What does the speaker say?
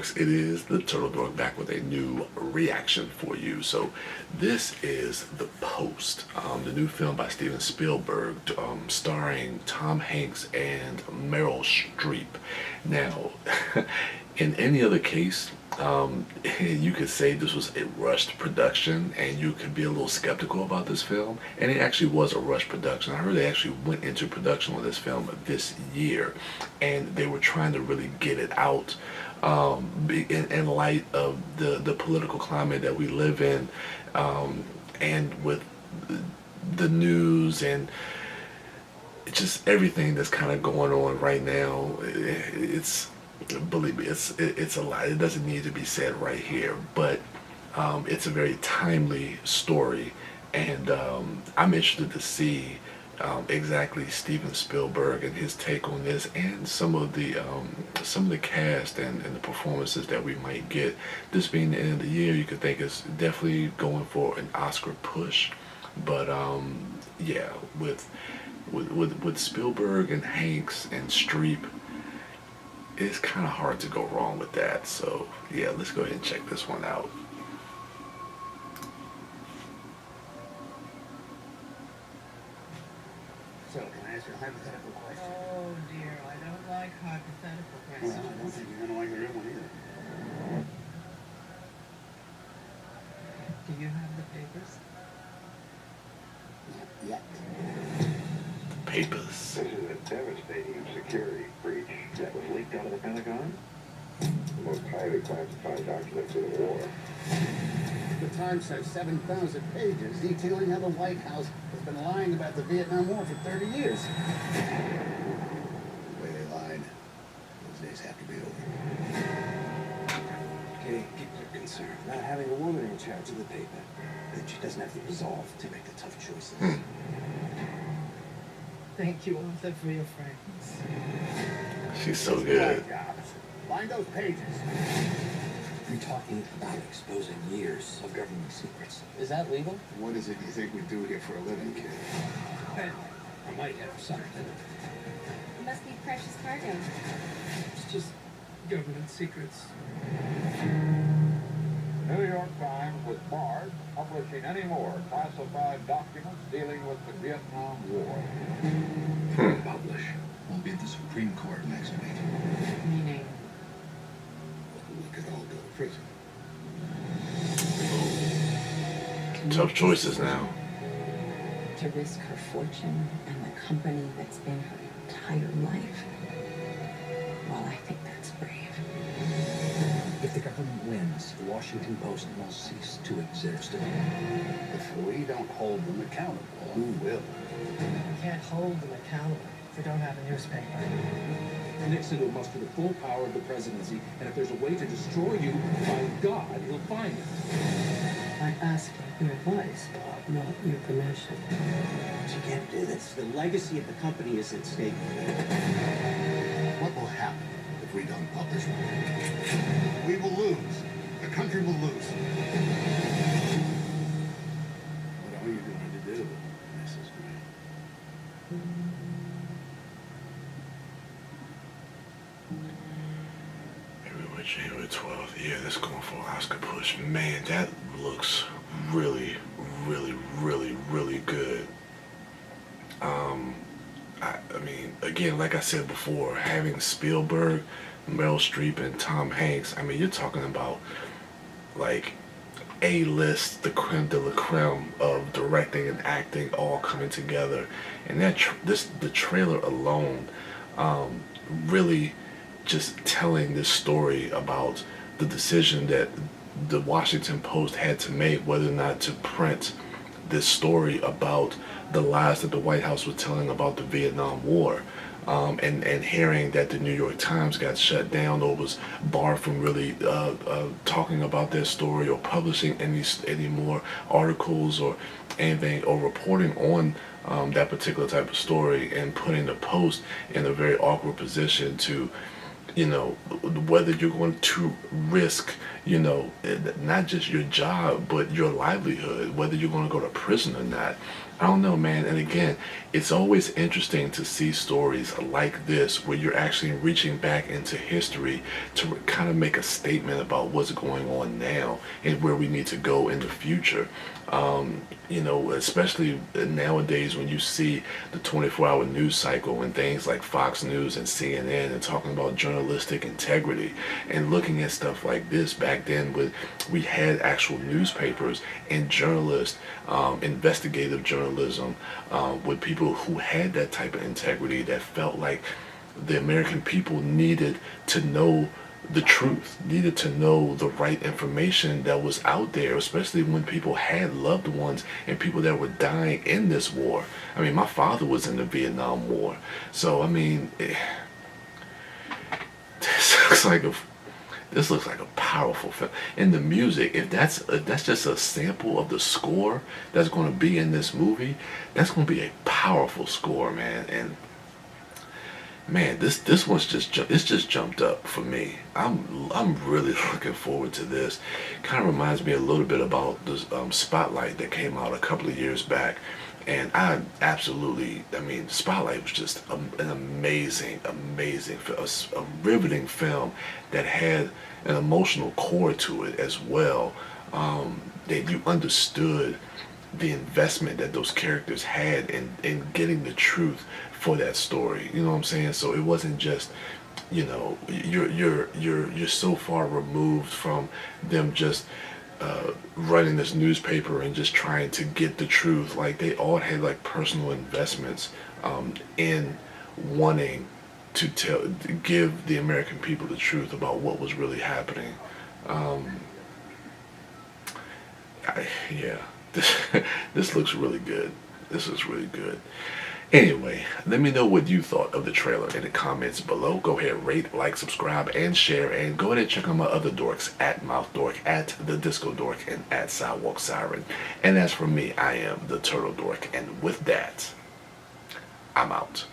folks, it is the Turtle Dork back with a new reaction for you. So this is The Post, the new film by Steven Spielberg, starring Tom Hanks and Meryl Streep. Now, in any other case, you could say this was a rushed production, and you could be a little skeptical about this film. And it actually was a rushed production. I heard they actually went into production on this film this year, and they were trying to really get it out in light of the political climate that we live in, and with the news and just everything that's kind of going on right now. It's, believe me, it's a lot. It doesn't need to be said right here, but it's a very timely story, and I'm interested to see exactly Steven Spielberg and his take on this, and some of the cast and the performances that we might get. This being the end of the year, you could think it's definitely going for an Oscar push, but yeah, with Spielberg and Hanks and Streep, it's kind of hard to go wrong with that. So yeah, let's go ahead and check this one out. So, can I ask you a hypothetical question? Oh dear, I don't like hypothetical Well, questions. I don't think you're going to like the real one either. Do you have the papers? Not yet. Papers. This is a devastating security breach that was leaked out of the Pentagon. The most highly classified document for the war. The Times has 7,000 pages detailing how the White House has been lying about the Vietnam War for 30 years. The way they lied, those days have to be over. Okay, people are concerned about having a woman in charge of the paper. That she doesn't have the resolve to make the tough choices. Thank you, Arthur, for your frankness. She's so It's good. my job. Find those pages. You're talking about exposing years of government secrets. Is that legal? What is it you think we do here for a living, kid? Well, I might have something. It must be precious cargo. It's just government secrets. New York Times was barred publishing any more classified documents dealing with the Vietnam War. Publish. We'll be at the Supreme Court next week. Meaning, We could all go to prison. Tough choices now. To risk her fortune and the company that's been her entire life. Well, I think that's brave. If the government wins, the Washington Post will cease to exist. If we don't hold them accountable, who will? you can't hold them accountable if they don't have a newspaper. Nixon will muster the full power of the presidency, and if there's a way to destroy you, by God, he'll find it. I'm asking your advice, Bob, not your permission. But you can't do this. The legacy of the company is at stake. What will happen if we don't publish one? We will lose. The country will lose. What are you going to do, Mrs. Gray? January 12th. Yeah, that's going for an Oscar push. Man, that looks really, really, really, really good. I mean, again, like I said before, having Spielberg, Meryl Streep, and Tom Hanks, I mean, you're talking about, like, A-list, the creme de la creme of directing and acting all coming together. And that the trailer alone really just telling this story about the decision that the Washington Post had to make whether or not to print this story about the lies that the White House was telling about the Vietnam War, and hearing that the New York Times got shut down or was barred from really talking about that story or publishing any more articles or anything or reporting on that particular type of story, and putting the Post in a very awkward position to, you know, whether you're going to risk you know, not just your job, but your livelihood, whether you're going to go to prison or not. I don't know, man. And again, it's always interesting to see stories like this where you're actually reaching back into history to kind of make a statement about what's going on now and where we need to go in the future. You know, especially nowadays when you see the 24-hour news cycle and things like Fox News and CNN and talking about journalistic integrity and looking at stuff like this back then when we had actual newspapers and journalists, investigative journalism, with people who had that type of integrity that felt like the American people needed to know the truth, needed to know the right information that was out there, especially when people had loved ones and people that were dying in this war. I mean, my father was in the Vietnam War, so I mean, this looks like a powerful film. And the music, if that's just a sample of the score that's going to be in this movie, that's going to be a powerful score, man. And man, this one's just jumped up for me. I'm really looking forward to this. Kind of reminds me a little bit about the Spotlight that came out a couple of years back, and I mean, Spotlight was just an amazing a riveting film that had an emotional core to it as well. That you understood the investment that those characters had in getting the truth for that story. You know what I'm saying? So it wasn't just, you know, you're so far removed from them just running this newspaper and just trying to get the truth. Like, they all had like personal investments in wanting to give the American people the truth about what was really happening. Yeah. This looks really good. This is really good. Anyway, let me know what you thought of the trailer in the comments below. Go ahead, rate, like, subscribe, and share. And go ahead and check out my other dorks at MouthDork, at TheDiscoDork, and at Sidewalk Siren. And as for me, I am the Turtle Dork. And with that, I'm out.